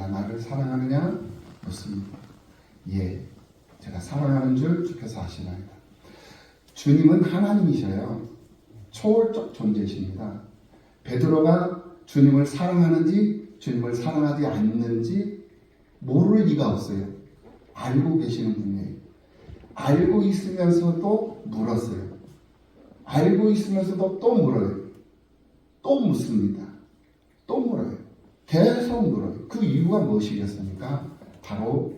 내가 나를 사랑하느냐 묻습니다. 예, 제가 사랑하는 줄 주께서 아시나이다. 주님은 하나님이셔요. 초월적 존재이십니다. 베드로가 주님을 사랑하는지 주님을 사랑하지 않는지 모를 리가 없어요. 알고 계시는 분이에요. 알고 있으면서도 물었어요. 알고 있으면서도 또 물어요. 또 묻습니다. 또 물어요. 계속 물어요. 그 이유가 무엇이겠습니까? 바로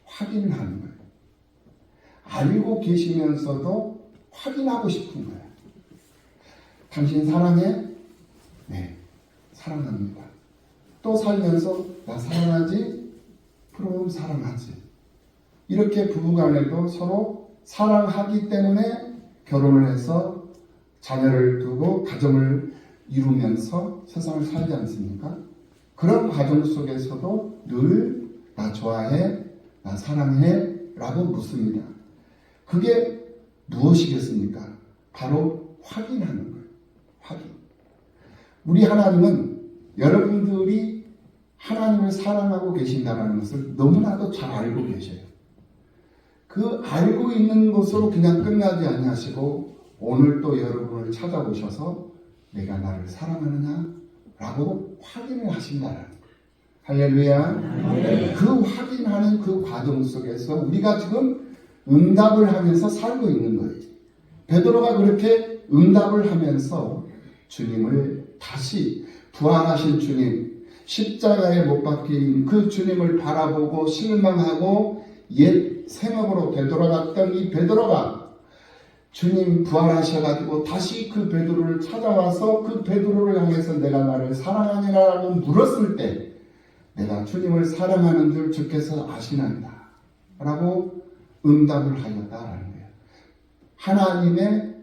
확인을 하는 거예요. 알고 계시면서도 확인하고 싶은 거예요. 당신 사랑해? 네, 사랑합니다. 또 살면서 나 사랑하지? 그럼 사랑하지. 이렇게 부부간에도 서로 사랑하기 때문에 결혼을 해서 자녀를 두고 가정을 이루면서 세상을 살지 않습니까? 그런 과정 속에서도 늘 나 좋아해? 나 사랑해? 라고 묻습니다. 그게 무엇이겠습니까? 바로 확인하는 거예요. 확인. 우리 하나님은 여러분들이 하나님을 사랑하고 계신다는 것을 너무나도 잘 알고 계셔요. 그 알고 있는 것으로 그냥 끝나지 아니하시고 오늘 또 여러분을 찾아오셔서 내가 나를 사랑하느냐? 라고 확인을 하신다는 거예요. 할렐루야. 그 확인하는 그 과정 속에서 우리가 지금 응답을 하면서 살고 있는 거예요. 베드로가 그렇게 응답을 하면서 주님을 다시 부활하신 주님, 십자가에 못 박힌 그 주님을 바라보고 실망하고 옛 생업으로 되돌아갔던 이 베드로가 주님 부활하셔가지고 다시 그 베드로를 찾아와서 그 베드로를 향해서 내가 나를 사랑하느냐라고 물었을 때 내가 주님을 사랑하는 줄 주께서 아시나이다 라고 응답을 하였다라는 거예요. 하나님의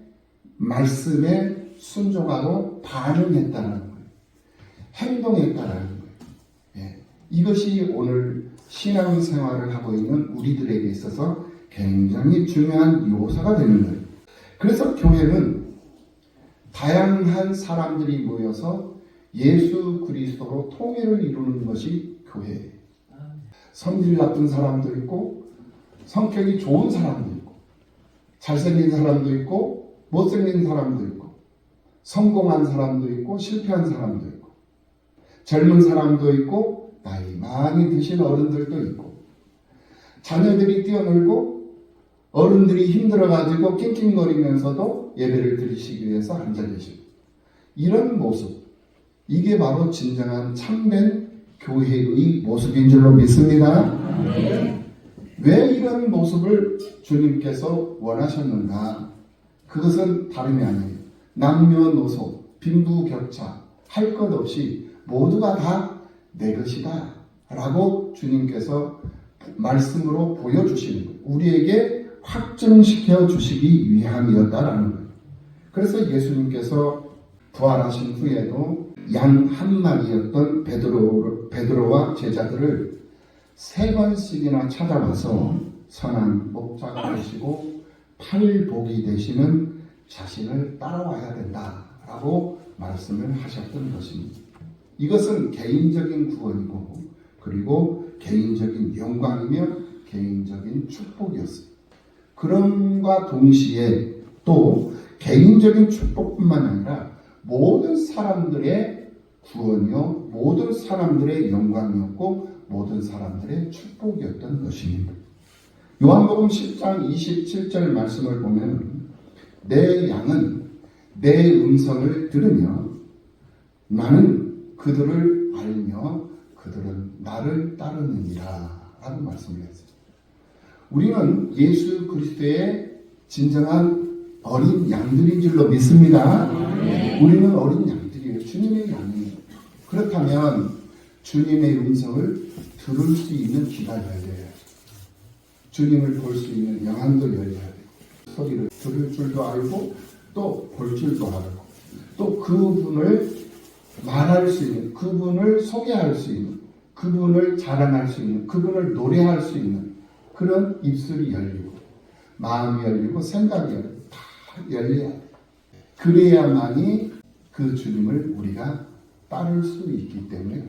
말씀에 순종하고 반응했다는 거예요. 행동했다라는 거예요. 예. 이것이 오늘 신앙생활을 하고 있는 우리들에게 있어서 굉장히 중요한 요소가 되는 거예요. 그래서 교회는 다양한 사람들이 모여서 예수 그리스도로 통일을 이루는 것이 교회예요. 성질 나쁜 사람도 있고 성격이 좋은 사람도 있고 잘생긴 사람도 있고 못생긴 사람도 있고 성공한 사람도 있고 실패한 사람도 있고 젊은 사람도 있고 나이 많이 드신 어른들도 있고 자녀들이 뛰어놀고 어른들이 힘들어가지고 낑낑거리면서도 예배를 드리시기 위해서 앉아 계시고 이런 모습, 이게 바로 진정한 참된 교회의 모습인 줄로 믿습니다. 왜 이런 모습을 주님께서 원하셨는가? 그것은 다름이 아니에요. 남녀노소, 빈부격차 할 것 없이 모두가 다 내 것이다 라고 주님께서 말씀으로 보여주시는 거예요. 우리에게 확증시켜 주시기 위함이었다라는 거예요. 그래서 예수님께서 부활하신 후에도 양 한 마리였던 베드로와 제자들을 3번씩이나 찾아와서 선한 목자가 되시고 팔복이 되시는 자신을 따라와야 된다라고 말씀을 하셨던 것입니다. 이것은 개인적인 구원이고 그리고 개인적인 영광이며 개인적인 축복이었어요. 그럼과 동시에 또 개인적인 축복뿐만 아니라 모든 사람들의 구원이요, 모든 사람들의 영광이었고 모든 사람들의 축복이었던 것입니다. 요한복음 10장 27절 말씀을 보면 내 양은 내 음성을 들으며 나는 그들을 알며 그들은 나를 따르느니라 라고 말씀을 했어요. 우리는 예수 그리스도의 진정한 어린 양들인 줄로 믿습니다. 우리는 어린 양들이에요. 주님의 양이에요. 그렇다면 주님의 음성을 들을 수 있는 귀가 열려야 돼요. 주님을 볼 수 있는 영안도 열려야 돼요. 소리를 들을 줄도 알고 또 볼 줄도 알고 또 그분을 말할 수 있는, 그분을 소개할 수 있는, 그분을 자랑할 수 있는, 그분을 노래할 수 있는 그런 입술이 열리고 마음이 열리고 생각이 열리고 다 열려야 돼요. 그래야만이 그 주님을 우리가 따를 수 있기 때문에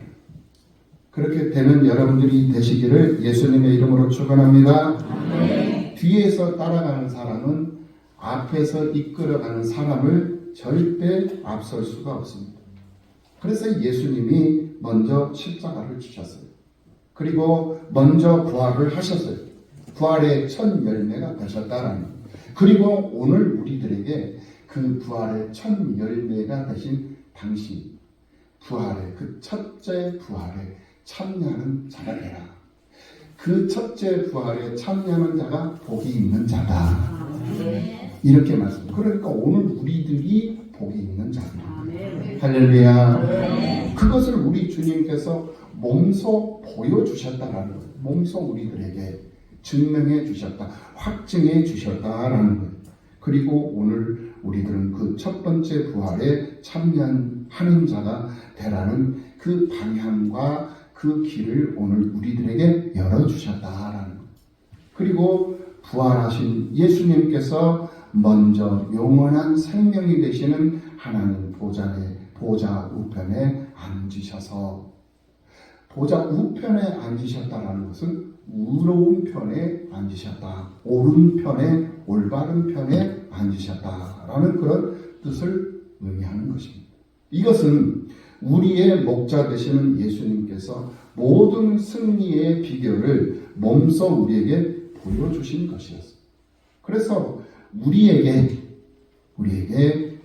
그렇게 되는 여러분들이 되시기를 예수님의 이름으로 축원합니다. 뒤에서 따라가는 사람은 앞에서 이끌어가는 사람을 절대 앞설 수가 없습니다. 그래서 예수님이 먼저 십자가를 주셨어요. 그리고 먼저 부활을 하셨어요. 부활의 첫 열매가 되셨다라는 거예요. 그리고 오늘 우리들에게 그 부활의 첫 열매가 되신 당신, 부활의 그 첫째 부활에 참여하는 자가 되라. 그 첫째 부활에 참여하는 자가 복이 있는 자다. 이렇게 말씀. 그러니까 오늘 우리들이 복이 있는 자입니다. 할렐루야. 그것을 우리 주님께서 몸소 보여주셨다라는 거예요. 몸소 우리들에게 증명해 주셨다. 확증해 주셨다라는 거예요. 그리고 오늘 우리들은 그 첫 번째 부활에 참여하는 자가 되라는 그 방향과 그 길을 오늘 우리들에게 열어주셨다라는 거예요. 그리고 부활하신 예수님께서 먼저 영원한 생명이 되시는 하나님 보좌 우편에 앉으셔서, 보좌 우편에 앉으셨다라는 것은 의로운 편에 앉으셨다, 오른편에, 올바른 편에 앉으셨다라는 그런 뜻을 의미하는 것입니다. 이것은 우리의 목자 되시는 예수님께서 모든 승리의 비결을 몸소 우리에게 보여주신 것이었어요. 그래서 우리에게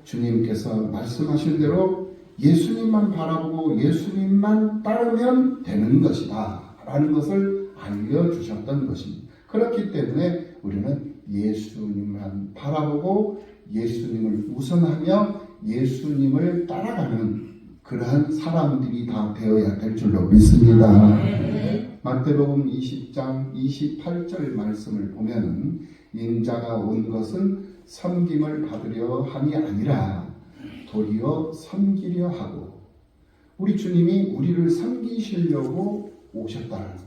주님께서 말씀하신 대로 예수님만 바라보고 예수님만 따르면 되는 것이다 라는 것을 알려주셨던 것입니다. 그렇기 때문에 우리는 예수님만 바라보고 예수님을 우선하며 예수님을 따라가는 그러한 사람들이 다 되어야 될 줄로 믿습니다. 마태복음 20장 28절 말씀을 보면 인자가 온 것은 섬김을 받으려 함이 아니라 도리어 섬기려 하고, 우리 주님이 우리를 섬기시려고 오셨다는 거예요.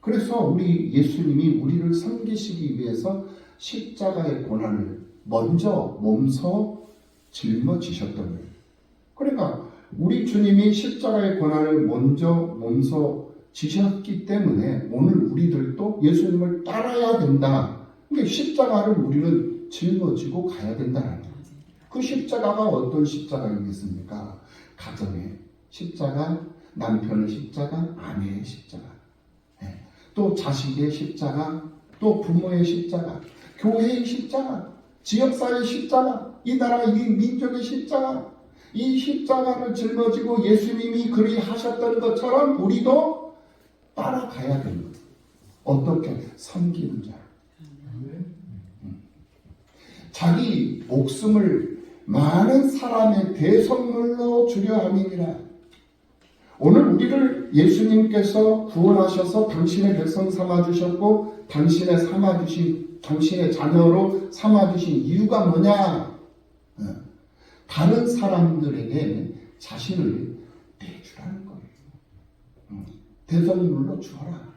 그래서 우리 예수님이 우리를 섬기시기 위해서 십자가의 고난을 먼저 몸소 짊어지셨던 거예요. 그러니까 우리 주님이 십자가의 고난을 먼저 몸소 지셨기 때문에 오늘 우리들도 예수님을 따라야 된다. 그러니까 십자가를 우리는 짊어지고 가야 된다는 거예요. 그 십자가가 어떤 십자가이겠습니까? 가정의 십자가, 남편의 십자가, 아내의 십자가, 또 자식의 십자가, 또 부모의 십자가, 교회의 십자가, 지역사회의 십자가, 이 나라, 이 민족의 십자가, 이 십자가를 짊어지고 예수님이 그리 하셨던 것처럼 우리도 따라가야 되는 거예요. 어떻게? 섬기는 자. 자기 목숨을 많은 사람의 대성물로 주려 함이니라. 오늘 우리를 예수님께서 구원하셔서 당신의 백성 삼아주셨고 당신의 자녀로 삼아주신 이유가 뭐냐? 다른 사람들에게 자신을 내주라는 거예요. 대성물로 주어라.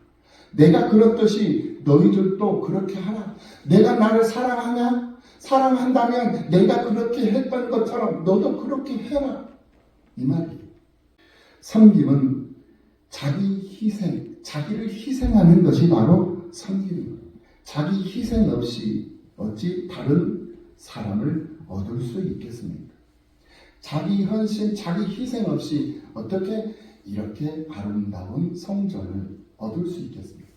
내가 그렇듯이 너희들도 그렇게 하라. 내가 나를 사랑하냐? 사랑한다면 내가 그렇게 했던 것처럼 너도 그렇게 해라. 이 말이에요. 섬김은 자기 희생, 자기를 희생하는 것이 바로 섬김입니다. 자기 희생 없이 어찌 다른 사람을 얻을 수 있겠습니까? 자기 헌신, 자기 희생 없이 어떻게 이렇게 아름다운 성전을 얻을 수 있겠습니까?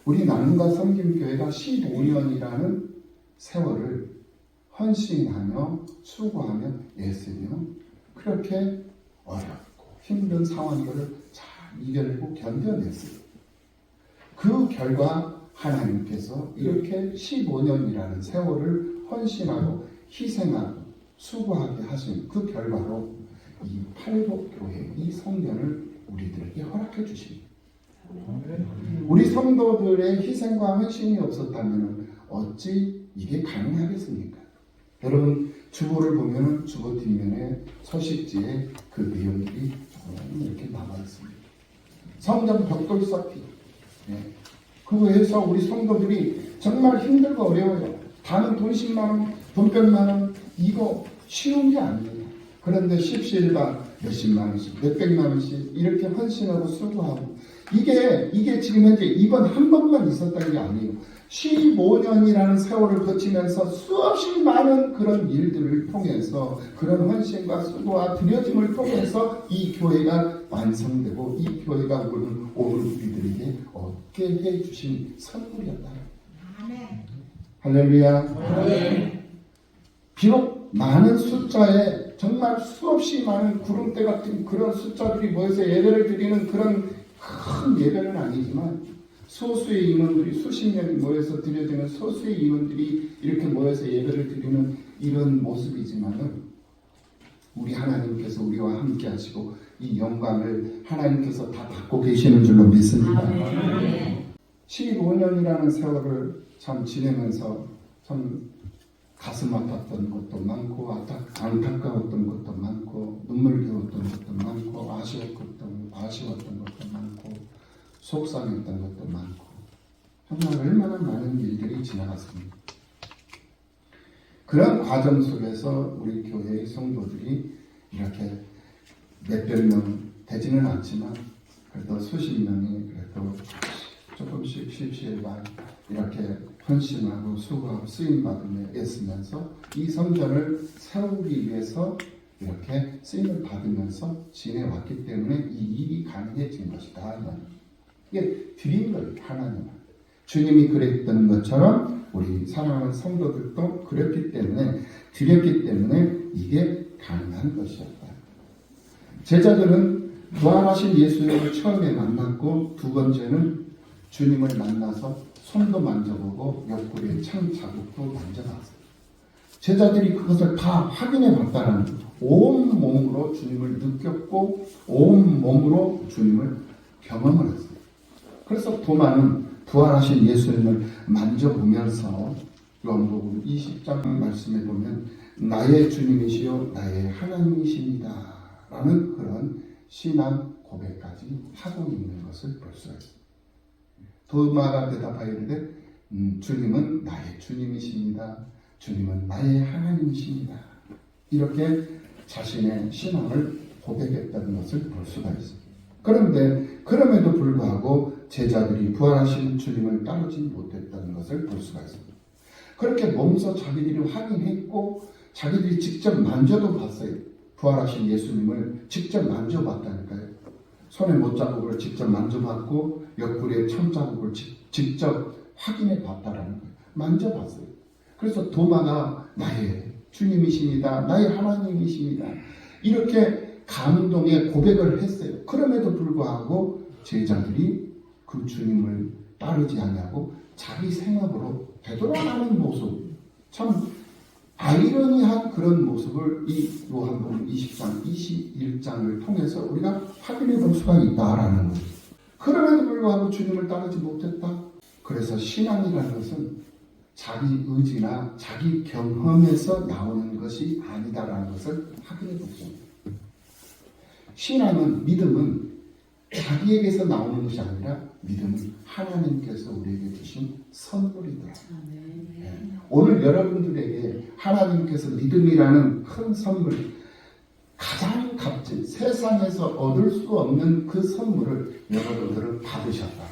우리 나눔과 섬김교회가 15년이라는 세월을 헌신하며 수고하며 애쓰며 그렇게 어렵고 힘든 상황들을 잘 이겨내고 견뎌냈어요. 그 결과 하나님께서 이렇게 15년이라는 세월을 헌신하고 희생하고 수고하게 하신 그 결과로 이 팔복교회, 이 성전을 우리들에게 허락해 주십니다. 우리 성도들의 희생과 헌신이 없었다면 어찌 이게 가능하겠습니까? 여러분, 주보를 보면 주보 뒷면에 서식지에 그 내용들이 조금 이렇게 나와 있습니다. 성전 벽돌 쌓기. 그거에서 우리 성도들이 정말 힘들고 어려워요. 단은 돈 10만 원, 돈 100만 원, 이거 쉬운 게 아니에요. 그런데 십시일반 몇십만 원씩, 몇백만 원씩 이렇게 헌신하고 수고하고 이게 지금 현재 이번 한 번만 있었던 게 아니에요. 15년이라는 세월을 거치면서 수없이 많은 그런 일들을 통해서 그런 헌신과 수고와 드려짐을 통해서 이 교회가 완성되고 이 교회가 오늘 우리들에게 얻게 해주신 선물이었다. 할렐루야. 비록 많은 숫자에 정말 수없이 많은 구름대 같은 그런 숫자들이 모여서 예배를 드리는 그런 큰 예배는 아니지만 소수의 인원들이 수십 명이 모여서 드려지는 소수의 인원들이 이렇게 모여서 예배를 드리는 이런 모습이지만은 우리 하나님께서 우리와 함께 하시고 이 영광을 하나님께서 다 받고 계시는 줄로 믿습니다. 15년이라는 세월을 참 지내면서 참 가슴 아팠던 것도 많고 안타까웠던 것도 많고 눈물겨웠던 것도 많고 아쉬웠던 것도 많고 속상했던 것도 많고 정말 얼마나 많은 일들이 지나갔습니다. 그런 과정 속에서 우리 교회의 성도들이 이렇게 몇백 명 되지는 않지만 그래도 수십 명이 그래도 조금씩 십시일반 이렇게 헌신하고 수고하고 쓰임받으며 애쓰면서 이 성전을 세우기 위해서 이렇게 쓰임을 받으면서 지내왔기 때문에 이 일이 가능해진 것이다. 이게 드린 거예요. 하나님은. 주님이 그랬던 것처럼 우리 사랑하는 성도들도 그랬기 때문에 드렸기 때문에 이게 가능한 것이었다. 제자들은 부활하신 예수님을 처음에 만났고 두 번째는 주님을 만나서 손도 만져보고 옆구리에 창 자국도 만져봤어요. 제자들이 그것을 다 확인해 봤다는 거예요. 온 몸으로 주님을 느꼈고 온 몸으로 주님을 경험을 했어요. 그래서 도마는 부활하신 예수님을 만져보면서 요한복음 20장 말씀에 보면 나의 주님이시요 나의 하나님이십니다 라는 그런 신앙 고백까지 하고 있는 것을 볼 수가 있습니다. 도마가 대답하여 이르되 주님은 나의 주님이십니다. 주님은 나의 하나님이십니다. 이렇게 자신의 신앙을 고백했다는 것을 볼 수가 있습니다. 그런데 그럼에도 불구하고 제자들이 부활하신 주님을 따르지 못했다는 것을 볼 수가 있습니다. 그렇게 몸소 자기들이 확인했고 자기들이 직접 만져도 봤어요. 부활하신 예수님을 직접 만져봤다니까요. 손에 못자국을 직접 만져봤고 옆구리에 참자국을 직접 확인해 봤다라는 거예요. 만져봤어요. 그래서 도마가 나의 주님이십니다. 나의 하나님이십니다. 이렇게 감동의 고백을 했어요. 그럼에도 불구하고 제자들이 그 주님을 따르지 않냐고 자기 생각으로 되돌아가는 모습, 참 아이러니한 그런 모습을 이 요한복음 20장, 21장을 통해서 우리가 확인해 볼 수가 있다라는 거예요. 그럼에도 불구하고 주님을 따르지 못했다. 그래서 신앙이라는 것은 자기 의지나 자기 경험에서 나오는 것이 아니다라는 것을 확인해 보십니다. 신앙은, 믿음은 자기에게서 나오는 것이 아니라 믿음은 하나님께서 우리에게 주신 선물이더라. 네. 오늘 여러분들에게 하나님께서 믿음이라는 큰 선물, 가장 값진 세상에서 얻을 수 없는 그 선물을 여러분들은 받으셨다.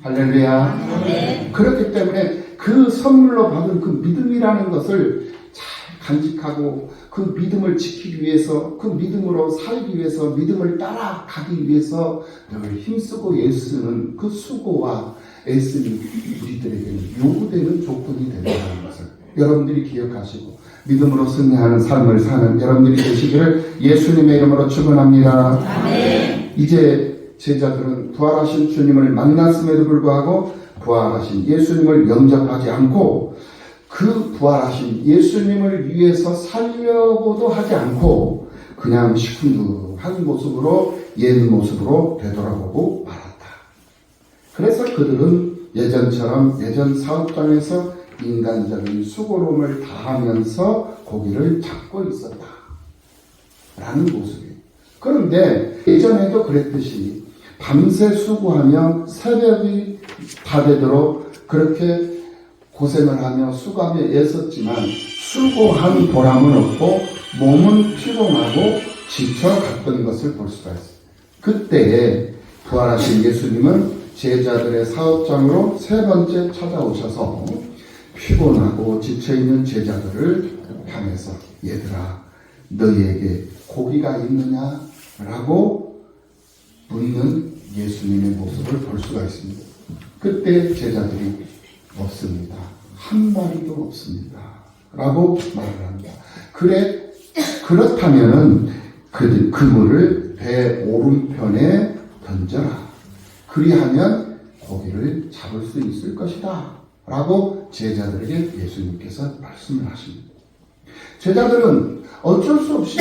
할렐루야. 네. 그렇기 때문에 그 선물로 받은 그 믿음이라는 것을 잘 간직하고 그 믿음을 지키기 위해서, 그 믿음으로 살기 위해서, 믿음을 따라가기 위해서 늘 힘쓰고 애쓰는 그 수고와 애씀이 우리들에게는 요구되는 조건이 된다는 것을 여러분들이 기억하시고 믿음으로 승리하는 삶을 사는 여러분들이 되시기를 예수님의 이름으로 축원합니다. 아멘. 이제 제자들은 부활하신 주님을 만났음에도 불구하고 부활하신 예수님을 영접하지 않고 그 부활하신 예수님을 위해서 살려고도 하지 않고 그냥 시큰둥한 모습으로 옛 모습으로 되돌아보고 말았다. 그래서 그들은 예전처럼 예전 사업장에서 인간적인 수고로움을 다하면서 고기를 잡고 있었다 라는 모습이에요. 그런데 예전에도 그랬듯이 밤새 수고하며 새벽이 다 되도록 그렇게 고생을 하며 수고하며 애썼지만 수고한 보람은 없고 몸은 피곤하고 지쳐갔던 것을 볼 수가 있습니다. 그때에 부활하신 예수님은 제자들의 사업장으로 세 번째 찾아오셔서 피곤하고 지쳐있는 제자들을 향해서 얘들아 너희에게 고기가 있느냐? 라고 묻는 예수님의 모습을 볼 수가 있습니다. 그때 제자들이 없습니다. 한 마리도 없습니다. 라고 말을 합니다. 그렇다면 그물을 배 오른편에 던져라. 그리하면 고기를 잡을 수 있을 것이다. 라고 제자들에게 예수님께서 말씀을 하십니다. 제자들은 어쩔 수 없이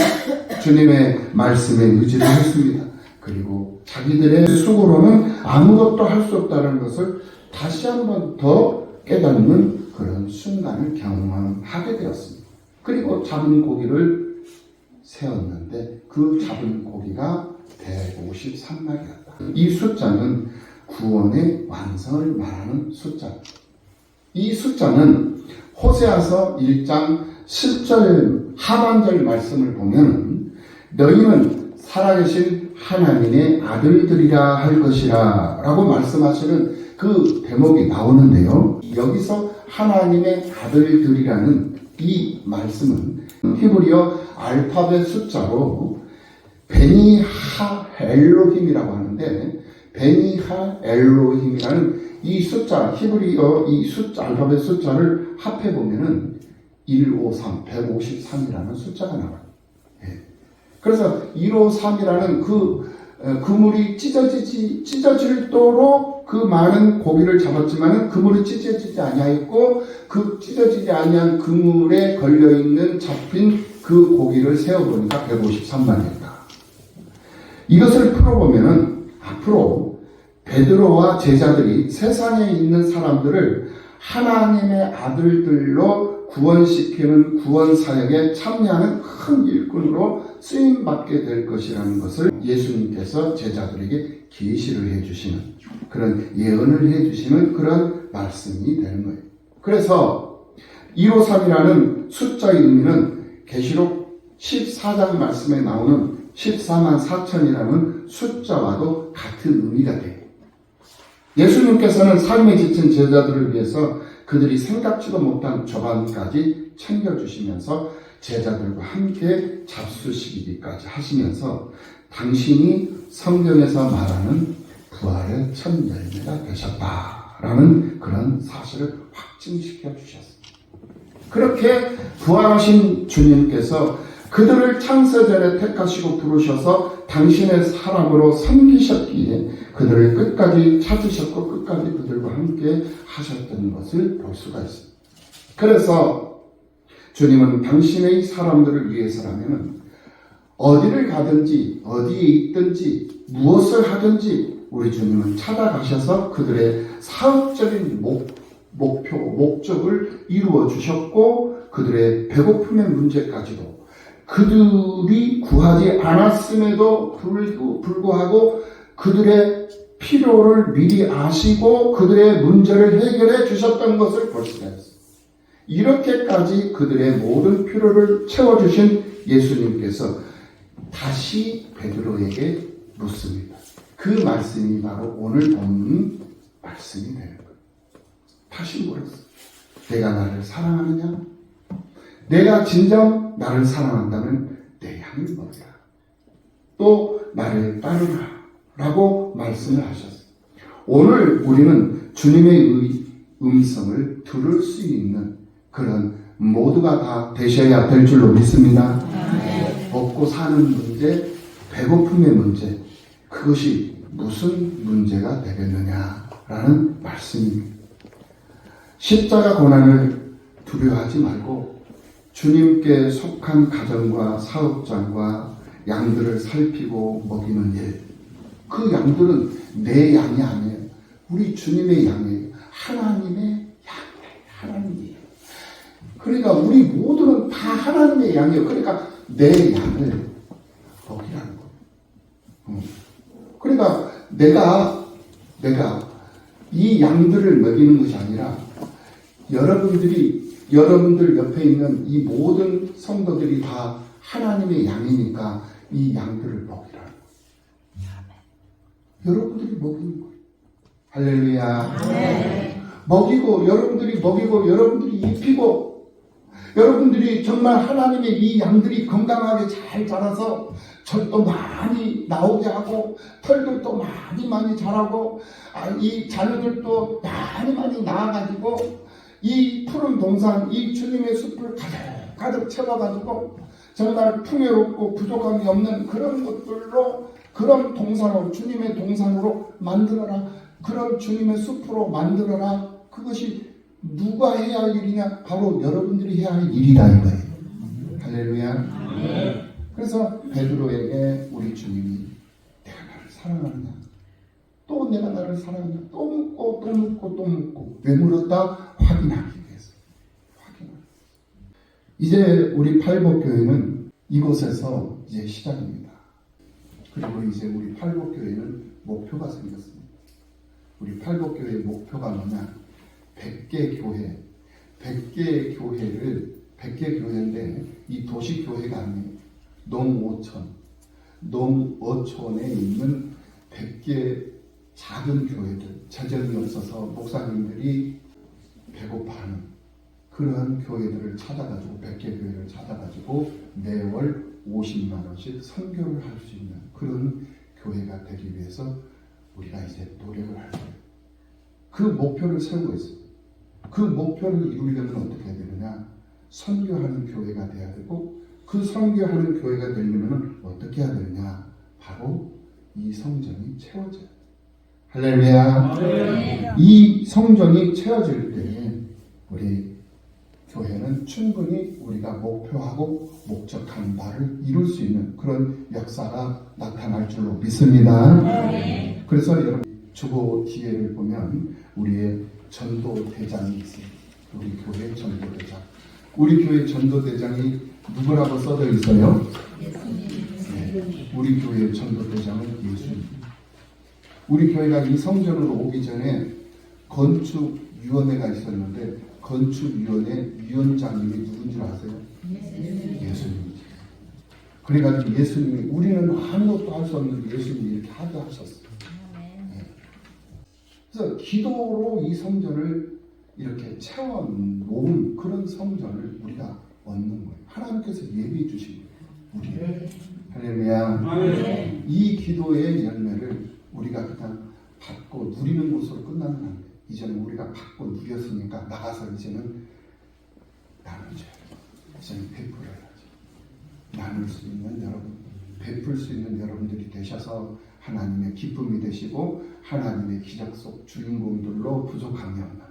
주님의 말씀에 의지를 했습니다. 그리고 자기들의 수고로는 아무것도 할 수 없다는 것을 다시 한번 더 깨닫는 그런 순간을 경험하게 되었습니다. 그리고 잡은 고기를 세었는데 그 잡은 고기가 153마리였다. 이 숫자는 구원의 완성을 말하는 숫자입니다. 이 숫자는 호세아서 1장 10절 하반절 말씀을 보면 너희는 살아계신 하나님의 아들들이라 할 것이라 라고 말씀하시는 그 대목이 나오는데요. 여기서 하나님의 아들들이라는 이 말씀은 히브리어 알파벳 숫자로 베니하 엘로힘이라고 하는데 베니하 엘로힘이라는 이 숫자, 히브리어 이 숫자, 알파벳 숫자를 합해보면은 153, 153이라는 숫자가 나와요. 예. 그래서 153이라는 그물이 찢어질도록 그 많은 고기를 잡았지만은 그물이 찢어지지 아니하였고 그 찢어지지 아니한 그물에 걸려있는 잡힌 그 고기를 세어보니까 153마리였다. 이것을 풀어보면은 앞으로 베드로와 제자들이 세상에 있는 사람들을 하나님의 아들들로 구원시키는 구원사역에 참여하는 큰 일꾼으로 쓰임받게 될 것이라는 것을 예수님께서 제자들에게 계시를 해주시는 그런 예언을 해주시는 그런 말씀이 되는 거예요. 그래서 153이라는 숫자의 의미는 계시록 14장 말씀에 나오는 14만 4천이라는 숫자와도 같은 의미가 돼요. 예수님께서는 삶에 지친 제자들을 위해서 그들이 생각지도 못한 조반까지 챙겨주시면서 제자들과 함께 잡수시기까지 하시면서 당신이 성경에서 말하는 부활의 첫 열매가 되셨다라는 그런 사실을 확증시켜 주셨습니다. 그렇게 부활하신 주님께서 그들을 창세전에 택하시고 부르셔서 당신의 사람으로 섬기셨기에 그들을 끝까지 찾으셨고 끝까지 그들과 함께 하셨던 것을 볼 수가 있습니다. 그래서 주님은 당신의 사람들을 위해서라면 어디를 가든지 어디에 있든지 무엇을 하든지 우리 주님은 찾아가셔서 그들의 사업적인 목적을 이루어 주셨고 그들의 배고픔의 문제까지도 그들이 구하지 않았음에도 불구하고 그들의 필요를 미리 아시고 그들의 문제를 해결해 주셨던 것을 볼 수가 있습니다. 이렇게까지 그들의 모든 필요를 채워주신 예수님께서 다시 베드로에게 묻습니다. 그 말씀이 바로 오늘 본문 말씀이 되는 거예요. 다시 물었어요. 내가 나를 사랑하느냐? 내가 진정 나를 사랑한다면 내 양을 먹으라. 또 나를 따르라. 라고 말씀을 하셨어요. 오늘 우리는 주님의 음성을 들을 수 있는 그런 모두가 다 되셔야 될 줄로 믿습니다. 먹고 사는 문제, 배고픔의 문제, 그것이 무슨 문제가 되겠느냐라는 말씀입니다. 십자가 고난을 두려워하지 말고 주님께 속한 가정과 사업장과 양들을 살피고 먹이는 일, 그 양들은 내 양이 아니에요. 우리 주님의 양이에요. 하나님의 양이에요. 하나님이에요. 그러니까 우리 모두는 다 하나님의 양이에요. 그러니까 내 양을 먹이라는 거예요. 그러니까 내가 이 양들을 먹이는 것이 아니라 여러분들 옆에 있는 이 모든 성도들이 다 하나님의 양이니까 이 양들을 먹이라는 거예요. 여러분들이 먹이는 거예요. 할렐루야. 먹이고 여러분들이 먹이고 여러분들이 입히고 여러분들이 정말 하나님의 이 양들이 건강하게 잘 자라서 젖도 많이 나오게 하고 털들도 많이 자라고 이 자녀들도 많이 낳아가지고 이 푸른 동산 이 주님의 숲을 가득 채워가지고 정말 풍요롭고 부족함이 없는 그런 것들로 그런 동산으로 주님의 동산으로 만들어라. 그런 주님의 숲으로 만들어라. 그것이 누가 해야 할 일이냐? 바로 여러분들이 해야 할 일이다 이거예요. 할렐루야. 그래서 베드로에게 우리 주님이 내가 나를 사랑하느냐? 또 내가 나를 사랑하느냐? 또 묻고 왜 물었다? 확인하기 위해서. 이제 우리 팔복교회는 이곳에서 이제 시작입니다. 그리고 이제 우리 팔복교회는 목표가 생겼습니다. 우리 팔복교회의 목표가 뭐냐? 100개 교회, 100개 교회인데 이 도시교회가 아니에요. 농어촌에 있는 100개 작은 교회들, 재정이 없어서 목사님들이 배고파하는 그런 교회들을 찾아가지고 100개 교회를 찾아가지고 매월 50만 원씩 선교를 할 수 있는 그런 교회가 되기 위해서 우리가 이제 노력을 할 거예요. 그 목표를 세우고 있습니다. 그 목표를 이루려면 어떻게 해야 되느냐? 선교하는 교회가 돼야 되고 그 선교하는 교회가 되려면 어떻게 해야 되느냐? 바로 이 성전이 채워져요. 할렐루야. 이 성전이 채워질 때 우리 교회는 충분히 우리가 목표하고 목적한 바를 이룰 수 있는 그런 역사가 나타날 줄로 믿습니다. 그래서 여러분 주보 뒤에를 보면 우리의 전도대장이 있습니다. 우리 교회 전도대장. 우리 교회 전도대장이 누구라고 써져 있어요? 네, 우리 교회 전도대장은 예수님. 우리 교회가 이 성전으로 오기 전에 건축위원회가 있었는데 건축위원회 위원장님이 누군 줄 아세요? 예수님. 그래가지고 예수님이 우리는 아무것도 할 수 없는데 예수님이 이렇게 하게 하셨어요. 그래서 기도로 이 성전을 이렇게 채워놓은 그런 성전을 우리가 얻는 거예요. 하나님께서 예비해 주신 거예요. 우리. 할렐루야. 이 기도의 열매를 우리가 그냥 받고 누리는 것으로 끝나면 안 돼요. 이제는 우리가 받고 누렸으니까 나가서 이제는 나누죠. 이제는 베풀어야죠. 나눌 수 있는 여러분, 베풀 수 있는 여러분들이 되셔서 하나님의 기쁨이 되시고 하나님의 기적 속 주인공들로 부족함이 없는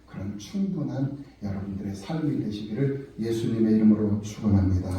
그런 충분한 여러분들의 삶이 되시기를 예수님의 이름으로 축원합니다.